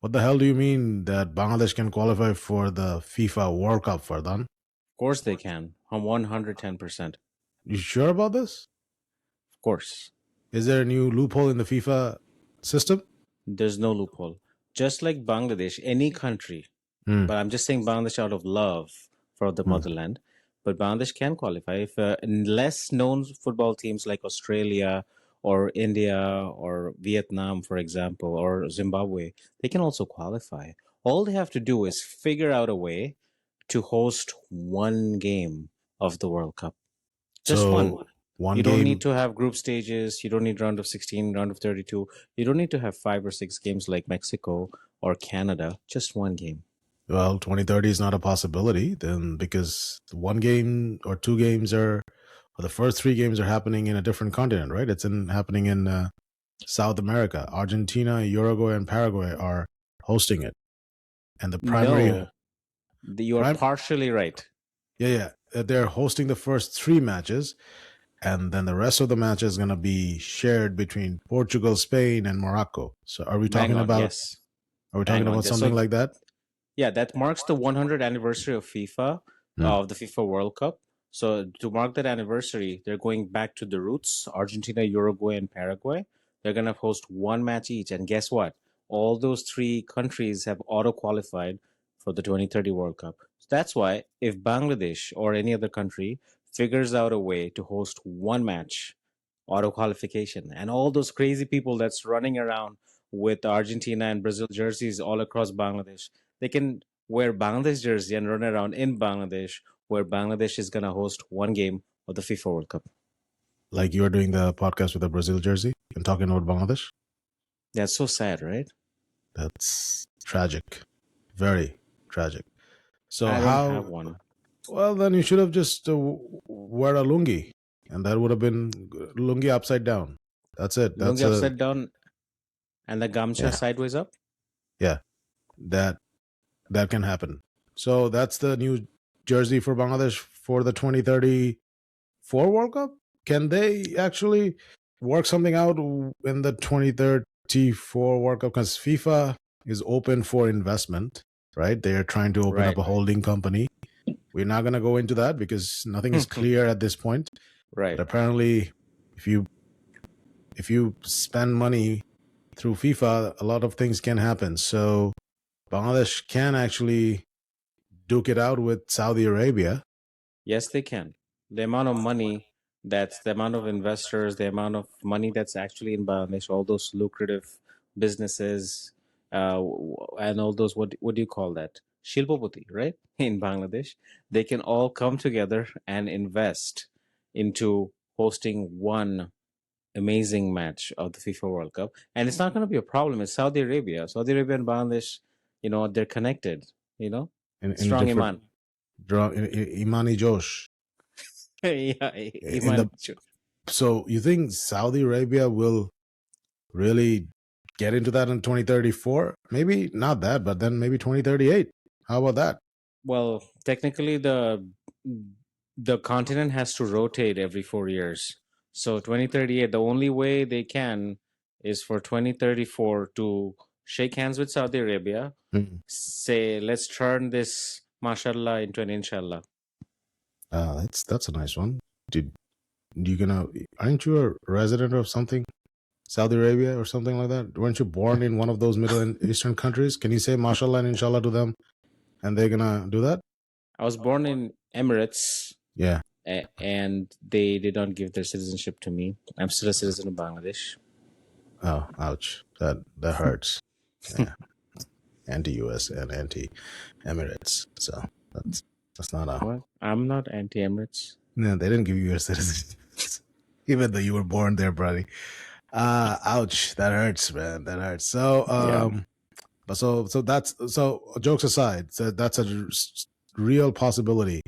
What the hell do you mean that Bangladesh can qualify for the FIFA World Cup, Farhan? Of course they can. 110%. You sure about this? Of course. Is there a new loophole in the FIFA system? There's no loophole. Just like Bangladesh, any country, Hmm. but I'm just saying Bangladesh out of love for the Hmm. motherland. But Bangladesh can qualify if less known football teams like Australia or India or Vietnam, for example, or Zimbabwe, they can also qualify. All they have to do is figure out a way to host one game of the World Cup. Just one. So one You don't need game. to have group stages. You don't need round of 16, round of 32. You don't need to have 5 or 6 games like Mexico or Canada. Just one game. Well, 2030 is not a possibility then because one game or two games are, or the first three games are happening in a different continent, right? It's happening in South America. Argentina, Uruguay, and Paraguay are hosting it, and the primary No, you are prime, partially right. yeah, they're hosting the first three matches, and then the rest of the match is going to be shared between Portugal, Spain, and Morocco. So, Bang on. Yes. are we Bang talking on. about something So, like that? yeah, that marks the 100th anniversary of FIFA, Hmm. of the FIFA World Cup. So, to mark that anniversary, they're going back to the roots Argentina, Uruguay, and Paraguay. They're going to host one match each. And guess what? All those three countries have auto qualified for the 2030 World Cup. So that's why if Bangladesh or any other country figures out a way to host one match, auto qualification, and all those crazy people that's running around with Argentina and Brazil jerseys all across Bangladesh, they can wear Bangladesh jersey and run around in Bangladesh, where Bangladesh is going to host one game of the FIFA World Cup. Like you are doing the podcast with a Brazil jersey and talking about Bangladesh? That's so sad, right? That's tragic. Very tragic. So I don't have how? one. Well, then you should have just wear a lungi, and that would have been lungi upside down. That's it. That's Lungi a upside down and the gamcha yeah, sideways up. yeah. That that can happen. So that's the new jersey for Bangladesh for the 2034 World Cup. Can they actually work something out in the 2034 World Cup? Because FIFA is open for investment, right? They are trying to open up Right. a holding company. We're not going to go into that because nothing is clear at this point. But Right. apparently, if you spend money through FIFA, a lot of things can happen. So Bangladesh can actually duke it out with Saudi Arabia. Yes, they can. The amount of money that's the amount of investors, the amount of money that's actually in Bangladesh, all those lucrative businesses, and all those what do you call that? Shilpopati, right? In Bangladesh, they can all come together and invest into hosting one amazing match of the FIFA World Cup, and it's not going to be a problem. It's Saudi Arabia, Saudi Arabia and Bangladesh. They're connected. You know, in a strong different iman. Imani Josh. Yeah, In the iman. So you think Saudi Arabia will really get into that in 2034? Maybe not that, but then maybe 2038. How about that? Well, technically, the continent has to rotate every 4 years. So 2038, the only way they can is for 2034 to shake hands with Saudi Arabia, Hmm. say, let's turn this mashallah into an inshallah. That's a nice one. Did you gonna? Aren't you a resident of something? Saudi Arabia or something like that? Weren't you born in one of those Middle and Eastern countries? Can you say mashallah and inshallah to them and they're gonna do that? I was born in Emirates, Yeah. and they did not give their citizenship to me. I'm still a citizen of Bangladesh. Oh, ouch. That hurts. Yeah. Anti-US and anti-Emirates. So that's not a. What? I'm not anti-Emirates. No, they didn't give you your citizenship, even though you were born there, buddy. Ouch. That hurts, man. That hurts. So Yeah. but so that's so jokes aside. So that's a real possibility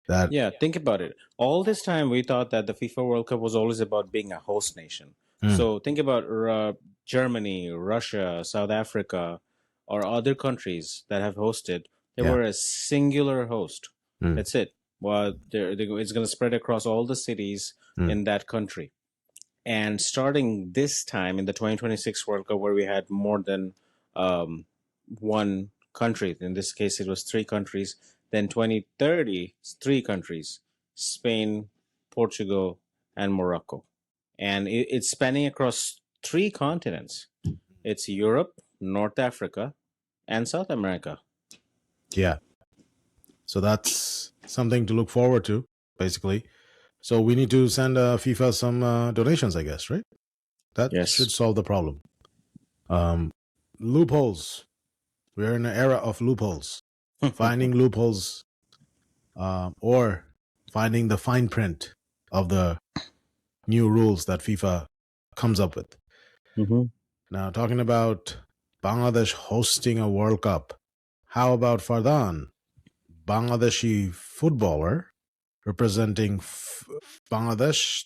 that Yeah, think about it. All this time, we thought that the FIFA World Cup was always about being a host nation. hmm, So think about Germany, Russia, South Africa, or other countries that have hosted. They yeah. were a singular host. Hmm, That's it. Well, it's going to spread across all the cities hmm, in that country. And starting this time in the 2026 World Cup, where we had more than um, one country. In this case, it was three countries. Then 2030, it's three countries: Spain, Portugal, and Morocco. And it's spanning across three continents. It's Europe, North Africa, and South America. Yeah. So that's something to look forward to, basically. So we need to send FIFA some donations, I guess, right? That should Yes. solve the problem. Loopholes. We're in an era of loopholes. Finding loopholes or finding the fine print of the new rules that FIFA comes up with. Mm-hmm. Now, talking about Bangladesh hosting a World Cup, how about Farhan, Bangladeshi footballer representing Bangladesh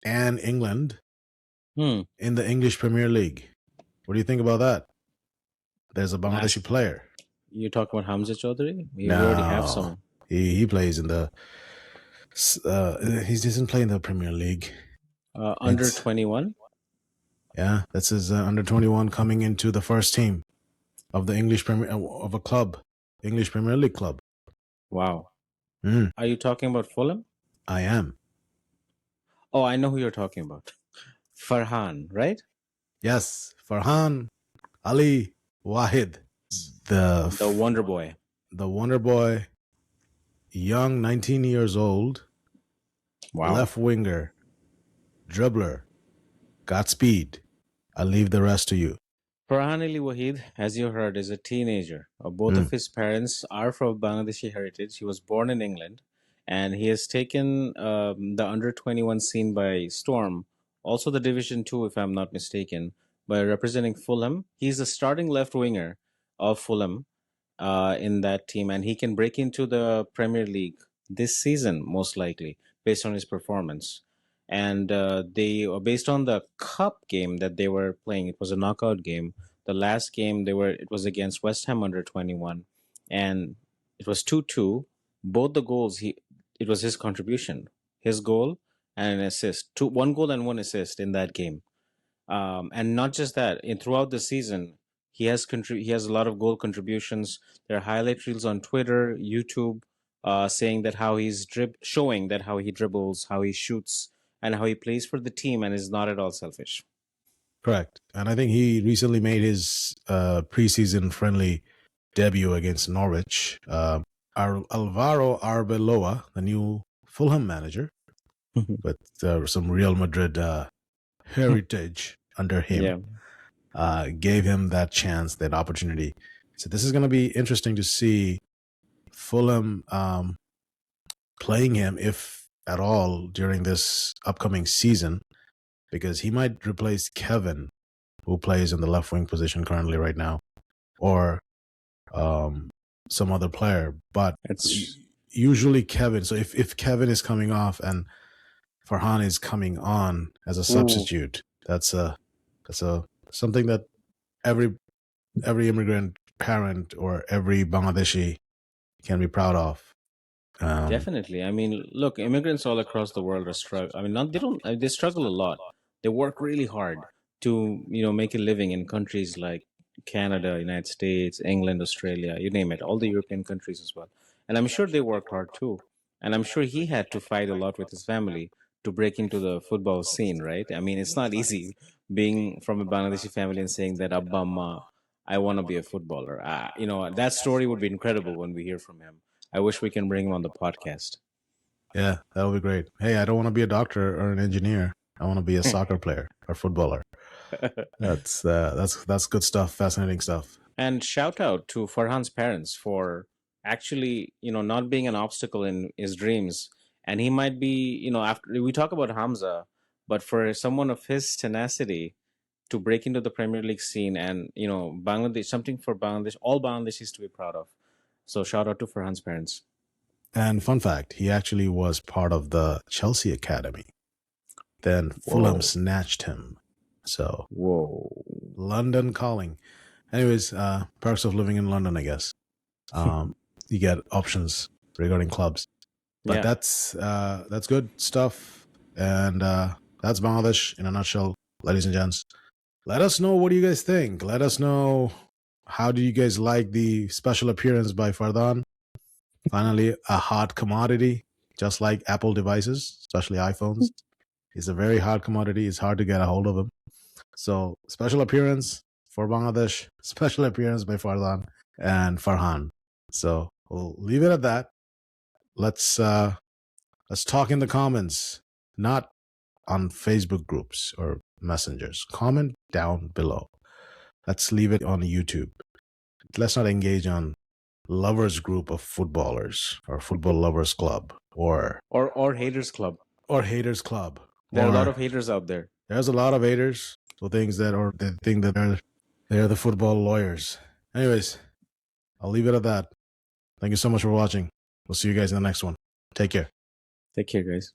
and England Hmm. in the English Premier League? What do you think about that? There's a Last, Bangladeshi player. you talk about Hamza Chaudhary? We already have No, someone. he plays in the. He doesn't play in the Premier League. Under It's 21? yeah, that's his under 21 coming into the first team of the English Premier of a club, English Premier League club. Wow. Mm, Are you talking about Fulham? I am. Oh, I know who you're talking about. Farhan, right? Yes, Farhan Ali Wahid, the The Wonder Boy. the Wonder Boy, young 19 years old, Wow. left winger, dribbler, got speed. I'll leave the rest to you. Farhan Ali Wahid, as you heard, is a teenager. Both Mm, of his parents are from Bangladeshi heritage. He was born in England, and he has taken the under 21 scene by storm. Also, the Division Two, if I'm not mistaken, by representing Fulham. He's the starting left winger of Fulham in that team, and he can break into the Premier League this season, most likely, based on his performance. And they, based on the cup game that they were playing, it was a knockout game. The last game it was against West Ham under 21, and it was 2-2. Both the goals, it was his contribution, his goal and an assist, one goal and one assist in that game. And not just that, in throughout the season, he has a lot of goal contributions. There are highlight reels on Twitter, YouTube, saying that showing that how he dribbles, how he shoots, and how he plays for the team and is not at all selfish. correct. And I think he recently made his preseason friendly debut against Norwich. Alvaro Arbeloa, the new Fulham manager, with some Real Madrid heritage under him, Yeah, gave him that chance, that opportunity. So this is going to be interesting to see Fulham playing him, if at all, during this upcoming season, because he might replace Kevin, who plays in the left wing position currently right now, or some other player. But it's usually Kevin. So if Kevin is coming off and Farhan is coming on as a ooh, substitute, that's a something that every immigrant parent or every Bangladeshi can be proud of. definitely. I mean, look, immigrants all across the world are struggle. I mean, not they don't they struggle a lot. They work really hard to make a living in countries like Canada, United States, England, Australia, you name it, all the European countries as well. And I'm sure they worked hard too. And I'm sure he had to fight a lot with his family to break into the football scene, right? I mean, it's not easy being from a Bangladeshi family and saying that Abba Amma, I want to be a footballer. That story would be incredible when we hear from him. I wish we can bring him on the podcast. Yeah, that would be great. Hey, I don't want to be a doctor or an engineer. I want to be a soccer player or footballer. That's good stuff. Fascinating stuff. And shout out to Farhan's parents for actually, not being an obstacle in his dreams. And he might be, after we talk about Hamza, but for someone of his tenacity to break into the Premier League scene and, Bangladesh, something for Bangladesh, all Bangladeshis to be proud of. So shout out to Farhan's parents. And fun fact, he actually was part of the Chelsea Academy. Then Fulham Whoa. snatched him. So Whoa. London calling. Anyways, perks of living in London, I guess. You get options regarding clubs. But Yeah. that's good stuff. And that's Bangladesh in a nutshell, ladies and gents. Let us know, what do you guys think? Let us know How do you guys like the special appearance by Farhan? Finally, a hot commodity, just like Apple devices, especially iPhones. It's a very hard commodity. It's hard to get a hold of them. So, special appearance for Bangladesh, special appearance by Farhan. So, we'll leave it at that. Let's talk in the comments, not on Facebook groups or messengers. Comment down below. Let's leave it on YouTube. Let's not engage on lovers group of footballers or football lovers club or haters club. or haters club. There are a lot Or of haters out there. there's a lot of haters who thinks that or they think that they're the football lawyers. Anyways, I'll leave it at that. Thank you so much for watching. We'll see you guys in the next one. Take care. Take care, guys.